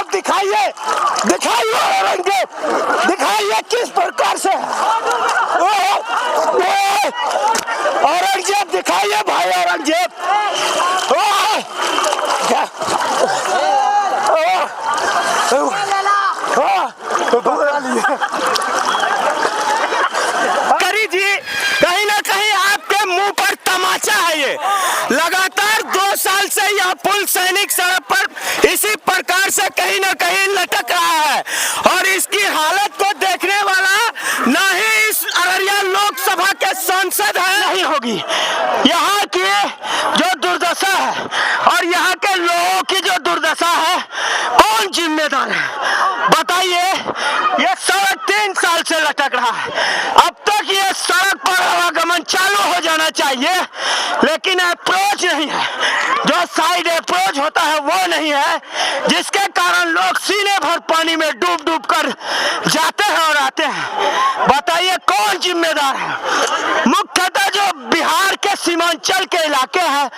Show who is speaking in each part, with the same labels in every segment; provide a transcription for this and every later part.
Speaker 1: औरंगजेब दिखाइए, दिखाइए औरंगजेब, दिखाइए किस प्रकार से औरंगजेब दिखाइए भाई औरंगजेब। करी जी, कहीं ना कहीं आपके मुंह पर तमाचा है। ये लगातार 2 साल से यह पुल सैनिक सड़क पर इसी प्रकार से कहीं ना कहीं लटक रहा है और इसकी हालत को देखने वाला ना ही इस अररिया लोकसभा के सांसद है नहीं होगी। यहाँ की जो दुर्दशा है और यहाँ के लोगों की जो दुर्दशा है, कौन जिम्मेदार है बताइए। ये सड़क 3 साल से लटक रहा है। अब तक ये सड़क पर आवागमन चालू हो जाना चाहिए, लेकिन अप्रोच नहीं है। जो साइड अप्रोच होता है वो नहीं है, जिसके कारण लोग सीने भर पानी में डूब डूब कर जाते हैं और आते हैं। बताइए कौन जिम्मेदार है। मुख्यतः जो बिहार के सीमांचल के इलाके हैं,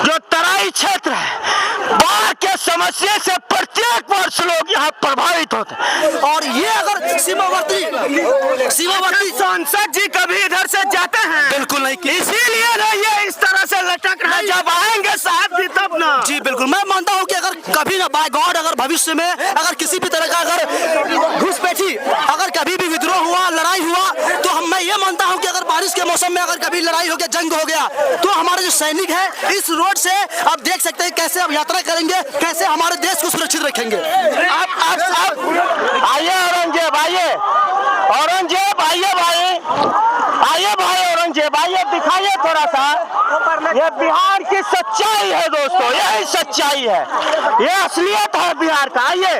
Speaker 1: जो तराई क्षेत्र है, बाढ़ के समस्या से प्रत्येक वर्ष लोग यहाँ प्रभावित होते हैं। और ये अगर सीमावर्ती सांसद जी कभी इधर से जाते हैं बिल्कुल नहीं, इसीलिए ना ये इस तरह से लटक रहा है। जब आएंगे साहब जी तब ना। जी बिल्कुल, मैं मानता हूँ कि अगर कभी ना बाय गॉड अगर भविष्य में अगर किसी भी तरह का अगर घुसपैठी अगर कभी भी विद्रोह हुआ, लड़ाई हुआ, तो मैं ये मानता हूँ कि अगर बारिश के मौसम में अगर कभी लड़ाई हो गया, जंग हो गया, तो हमारे जो सैनिक है इस रोड से आप देख सकते हैं कैसे अब यात्रा करेंगे, कैसे हमारे देश को सुरक्षित रखेंगे। आप आइए औरंगजेब, आइए औरंगजेब, आइए भाई औरंगजेब, आइए दिखाइए थोड़ा सा। ये बिहार की सच्चाई है दोस्तों, यही सच्चाई है, ये असलियत है बिहार का। आइए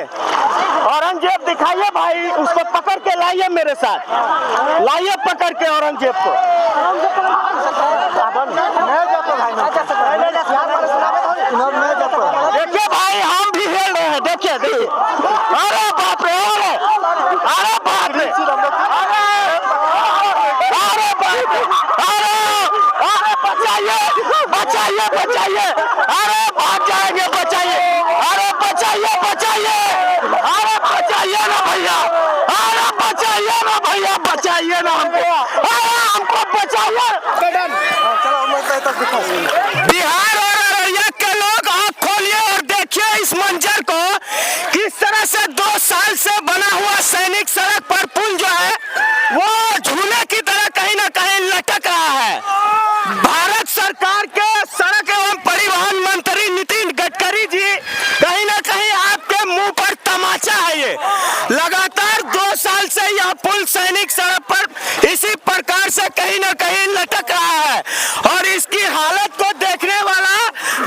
Speaker 1: औरंगजेब दिखाइए भाई, उसको पकड़ के लाइए मेरे साथ, लाइए पकड़ के औरंगजेब को। देखिए भाई हम भी हिल रहे हैं, देखिए देखिए। अरे बाप रे, अरे बाप रे, बचाइए बचाइए, अरे भाग जाएंगे, बचाइए, अरे बचाइए बचाइए, अरे बचाइए ना भैया, अरे बचाइए ना भैया, बचाइए ना हमको, अरे हमको बचाइए। बिहार और अररिया के लोग आँख खोलिए और देखिए इस मंजर को, किस तरह से 2 साल से बना हुआ सैनिक सड़क पर पुल जो है वो झूले की तरह कहीं ना कहीं लटक रहा है। भारत सरकार के सड़क एवं परिवहन मंत्री नितिन गडकरी जी, कहीं ना कहीं आपके मुंह पर तमाचा है। ये लगातार 2 साल से यह पुल सैनिक सड़क पर इसी प्रकार से कहीं ना कहीं लटक रहा है और इसकी हालत को देखने वाला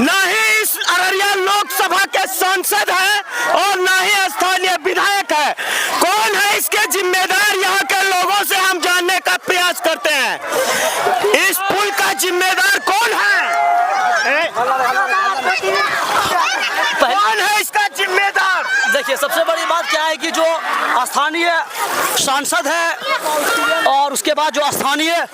Speaker 1: ना ही इस अररिया लोकसभा के सांसद है और ना ही स्थानीय विधायक है। कौन है इसके जिम्मेदार, यहाँ के लोगों से हम जानने का प्रयास करते हैं। इस पुल का जिम्मेदार कौन है? कौन है इसका जिम्मेदार?
Speaker 2: देखिए सबसे बड़ी बात क्या है कि जो स्थानीय सांसद है और उसके बाद जो स्थानीय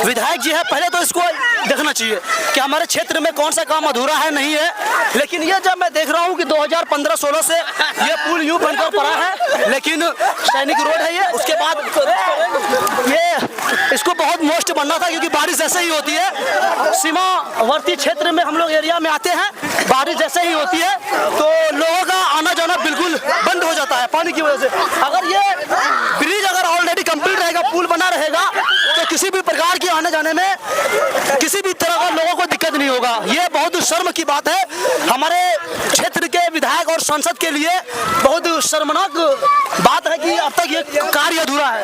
Speaker 2: विधायक जी है, पहले तो इसको देखना चाहिए कि हमारे क्षेत्र में कौन सा काम अधूरा है नहीं है। लेकिन ये जब मैं देख रहा हूँ कि 2015-16 से ये पुल यूं बनकर पड़ा है, लेकिन सैनिक रोड है ये, उसके बाद ये इसको बहुत मोस्ट बनना था क्योंकि बारिश ऐसे ही होती है। सीमावर्ती क्षेत्र में हम लोग एरिया में आते हैं, बारिश जैसे ही होती है तो लोगों का आना जाना बिल्कुल बंद हो जाता है पानी की वजह से। अगर ये ब्रिज अगर ऑलरेडी कंप्लीट रहेगा, पुल बना रहेगा, तो किसी भी प्रकार के आने जाने में किसी भी तरह का लोगों को दिक्कत नहीं होगा। ये बहुत शर्म की बात है हमारे क्षेत्र के विधायक और सांसद के लिए, बहुत शर्मनाक बात है कि अब तक ये कार्य अधूरा है।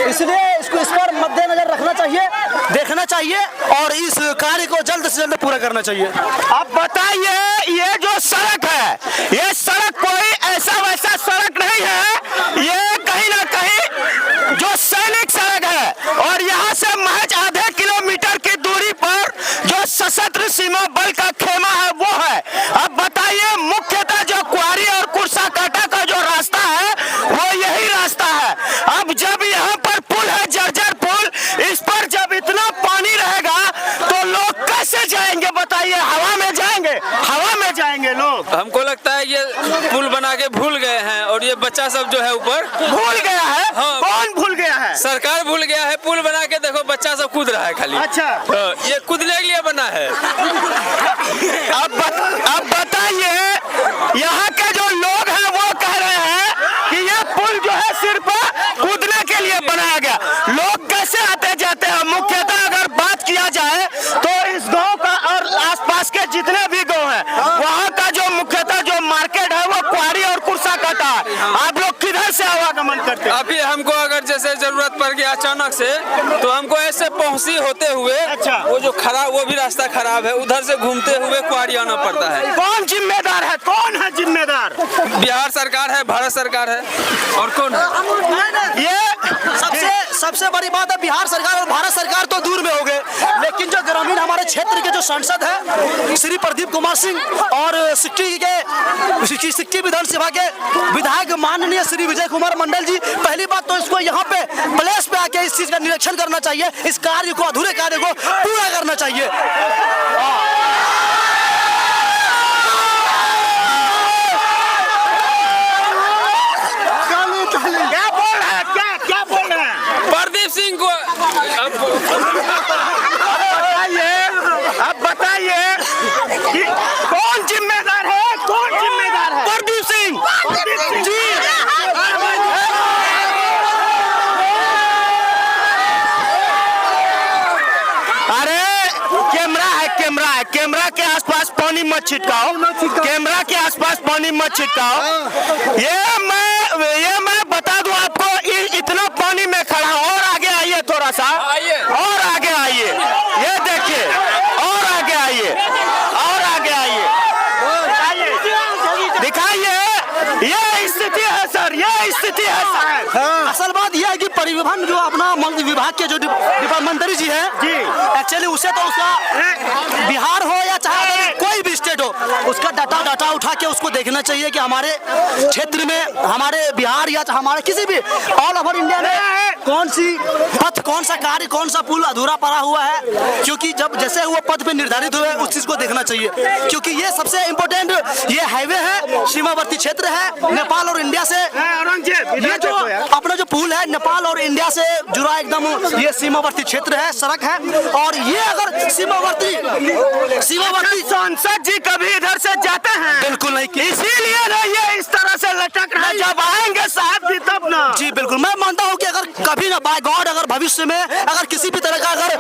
Speaker 2: इसलिए इसको इस पर मद्देनजर रखना चाहिए, देखना चाहिए और इस कार्य को जल्द से जल्द पूरा करना चाहिए।
Speaker 1: अब बताइए ये जो सड़क है, ये सड़क कोई ऐसा वैसा सड़क नहीं है, ये कहीं ना कहीं जो सैनिक सड़क है और यहाँ से महज आधे किलोमीटर की दूरी पर जो सशस्त्र सीमा बल का खेमा है वो है। अब बताइए मुख्यतः जो कुआरी और कुर्सा काटा का जो रास्ता है वो यही रास्ता है। अब जब यहाँ पर पुल है, जर्जर पुल, इस पर जब इतना पानी रहेगा तो लोग कैसे जाएंगे बताइए? हवा में जाएंगे, हवा में जाएंगे लोग।
Speaker 3: हमको लगता है ये पुल बना के भूल गए हैं और ये बच्चा सब जो है ऊपर
Speaker 1: भूल गया है।
Speaker 3: हाँ।
Speaker 1: कौन भूल गया है?
Speaker 3: सरकार भूल गया है। पुल बना के देखो बच्चा सब कूद रहा है खाली।
Speaker 1: अच्छा।
Speaker 3: ये कूदने के लिए बना है।
Speaker 1: अब बताइए, यहाँ के जो लोग हैं वो कह रहे हैं कि ये पुल जो है सिर्फ कूदने के लिए बनाया गया। लोग कैसे आते जाते हैं? मुख्यतः अगर बात किया जाए तो इस गांव का और आसपास के जितने भी गांव हैं वहाँ का जो मुख्यतः जो मार्केट है वो क्वारी और कुर्सा कटा है। आप लोग किधर से आवागमन करते हैं?
Speaker 3: अभी हमको अगर जैसे जरूरत पड़ गया अचानक से तो हमको ऐसे पहुंची होते हुए
Speaker 1: अच्छा।
Speaker 3: वो जो खराब वो भी रास्ता खराब है, उधर से घूमते हुए क्वारी आना पड़ता है।
Speaker 1: कौन जिम्मेदार है? कौन है जिम्मेदार?
Speaker 3: बिहार सरकार है, भारत सरकार है, और कौन है?
Speaker 1: ये
Speaker 2: सबसे बड़ी बात है, बिहार सरकार और भारत सरकार तो दूर में हो गए, लेकिन जो ग्रामीण हमारे क्षेत्र के जो सांसद है श्री प्रदीप कुमार सिंह और सिक्की विधानसभा के विधायक माननीय श्री विजय कुमार मंडल जी, पहली बात तो इसको यहाँ पे प्लेस पे आके इस चीज का निरीक्षण करना चाहिए, इस कार्य को, अधूरे कार्य को पूरा करना चाहिए।
Speaker 1: क्या बोल रहे हैं?
Speaker 3: प्रदीप सिंह को
Speaker 1: अब बताइए कि कौन जिम्मेदार है? कौन जिम्मेदार है? प्रदीप सिंह जी। अरे कैमरा के आसपास पानी मत छिटकाओ, कैमरा के आसपास पानी मत छिटकाओ। ये मैं बता दूं आपको, इतना पानी में खड़ा। और आगे आइए, थोड़ा सा और आगे आइए, ये देखिए, और आगे आइए, और आगे आइए, दिखाइए। ये स्थिति है सर, ये स्थिति है साहब।
Speaker 2: असल बात यह है कि परिवहन जो अपना विभाग के जो मंत्री जी हैं
Speaker 1: जी,
Speaker 2: एक्चुअली उसे तो उसका बिहार हो या चाहे कोई भी स्टेट हो, उसका डाटा उठा के उसको देखना चाहिए कि हमारे क्षेत्र में, हमारे बिहार या हमारे किसी भी ऑल ओवर इंडिया में कौन सी पथ, कौन सा कार्य, कौन सा पुल अधूरा पड़ा हुआ है, क्योंकि जब जैसे वो पथ पे निर्धारित हुए उस चीज को देखना चाहिए, क्योंकि ये सबसे इम्पोर्टेंट ये हाईवे है, सीमावर्ती क्षेत्र है नेपाल और इंडिया से। ये जो अपना जो पुल है नेपाल और इंडिया से जुड़ा एकदम ये सीमावर्ती क्षेत्र है, सड़क है, और ये अगर सीमावर्ती
Speaker 1: सांसद जी कभी इधर से जाते हैं?
Speaker 2: बिल्कुल नहीं,
Speaker 1: इसीलिए ना ये इस तरह से लटक रहा है। जब आएंगे साहब जी तब ना।
Speaker 2: जी बिल्कुल, मैं मानता हूँ कि अगर कभी ना बाय गॉड अगर भविष्य में अगर किसी भी तरह का अगर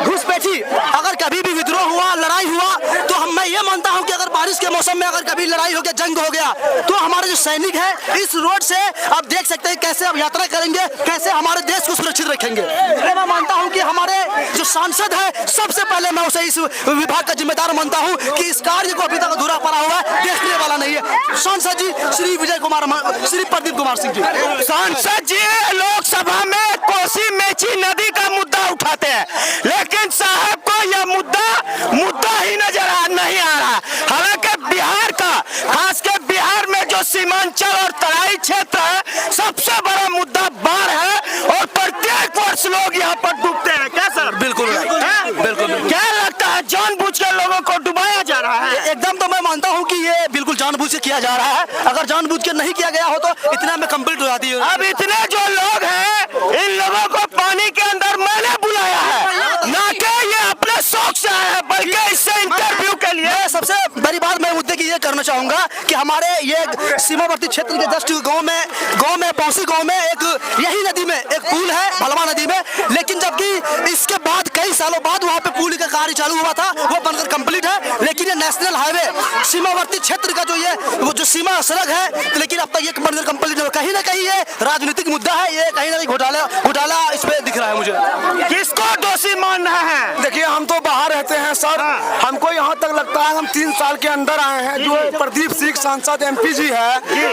Speaker 2: घुसपैठी, अगर कभी भी विद्रोह हुआ, लड़ाई हुआ, तो मैं ये मानता हूँ कि अगर बारिश के मौसम में अगर कभी लड़ाई हो गया, जंग हो गया, तो हमारे जो सैनिक है इस रोड से आप देख सकते हैं कैसे अब यात्रा करेंगे, कैसे हमारे देश को सुरक्षित रखेंगे। मैं मानता हूँ कि हमारे जो सांसद है सबसे पहले मैं उसे इस विभाग का जिम्मेदार मानता हूँ कि इस कार्य को अभी तक अधूरा पड़ा हुआ है, देखने वाला नहीं है। सांसद जी श्री प्रदीप कुमार सिंह जी,
Speaker 1: सांसद जी लोकसभा में कोसी मेची नदी का मुद्दा उठाते हैं, लेकिन साहब को यह मुद्दा ही नजर नहीं आ रहा। हालांकि बिहार का, खासकर बिहार में जो सीमांचल और तराई क्षेत्र है, सबसे बड़ा मुद्दा बाढ़ है और प्रत्येक वर्ष लोग यहाँ पर डूबते हैं। क्या सर?
Speaker 2: बिल्कुल बिल्कुल।
Speaker 1: क्या लगता है जानबूझ के लोगों को डुबाया जा रहा है?
Speaker 2: एकदम तो मैं मानता हूँ कि ये बिल्कुल जानबूझ के किया जा रहा है, अगर जानबूझ के नहीं किया गया हो तो इतना में कंप्लीट हो जाती है।
Speaker 1: अब इतने जो लोग हैं इन लोगों को पानी के अंदर मैंने बुलाया है, ना कि ये अपने शौक से आए हैं, बल्कि इससे इंटरव्यू के लिए।
Speaker 2: सबसे बड़ी बात मैं मुद्दे की ये करना चाहूंगा कि हमारे ये सीमावर्ती क्षेत्र के जस्ट गांव में पौसी गांव में एक यही नदी में एक पुल है, भलवा नदी में, लेकिन जबकि इसके बाद कई सालों बाद वहाँ पे पुल का कार्य चालू हुआ था, वो बनकर कंप्लीट है, लेकिन ये नेशनल हाईवे सीमावर्ती क्षेत्र का वो जो सीमा सड़क है, लेकिन अब तक ये बनकर कंप्लीट है। कहीं ना कहीं ये राजनीतिक मुद्दा है, ये कहीं ना कहीं घोटाला इस पे दिख रहा है मुझे।
Speaker 1: किसको दोषी मान रहे हैं?
Speaker 4: देखिए, हम तो बाहर रहते हैं सर, हमको यहाँ तक लगता है हम 3 साल के अंदर आए हैं। जो प्रदीप सिंह सांसद MP जी है,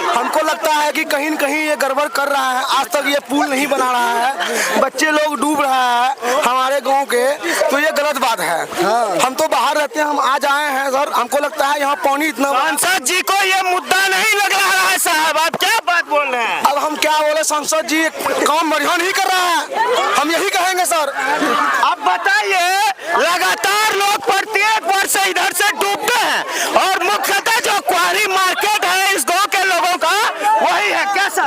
Speaker 4: हमको लगता है कि कहीं न कहीं ये गड़बड़ कर रहा है। आज तक ये पुल नहीं बना रहा है, बच्चे लोग डूब रहा है हमारे गांव के, तो ये गलत बात है। हम तो बाहर रहते हैं, हम आज आए हैं सर, हमको लगता है यहाँ पानी इतना।
Speaker 1: सांसद जी को ये मुद्दा नहीं लग रहा है साहब, आप क्या बात बोल रहे हैं?
Speaker 4: अब हम क्या बोले, सांसद जी काम बढ़िया नहीं कर रहा है, हम यही कहेंगे सर।
Speaker 1: अब बताइए, लगातार लोग प्रत्येक वर्ष इधर से डूबते हैं और मुख्यतः जो क्वारी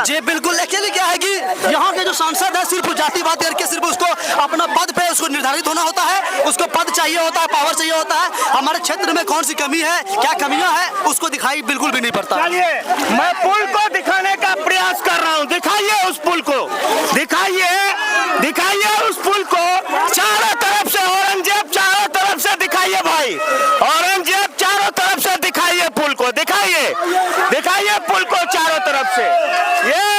Speaker 2: जी बिल्कुल, एक्चुअली क्या है कि यहाँ के जो सांसद है सिर्फ जातिवाद करके सिर्फ उसको अपना पद पे उसको निर्धारित होना होता है, उसको पद चाहिए होता है, पावर चाहिए होता है। हमारे क्षेत्र में कौन सी कमी है, क्या कमियां हैं, उसको दिखाई बिल्कुल भी नहीं पड़ता।
Speaker 1: चलिए मैं पुल को दिखाने का प्रयास कर रहा हूँ, दिखाइए उस पुल को, दिखाइए उस पुल को चारों तरफ से, औरंगजेब चारों तरफ से दिखाइए भाई, औरंगजेब चारों तरफ से दिखाइए पुल को, दिखाइए पुल को चारों तरफ से। ये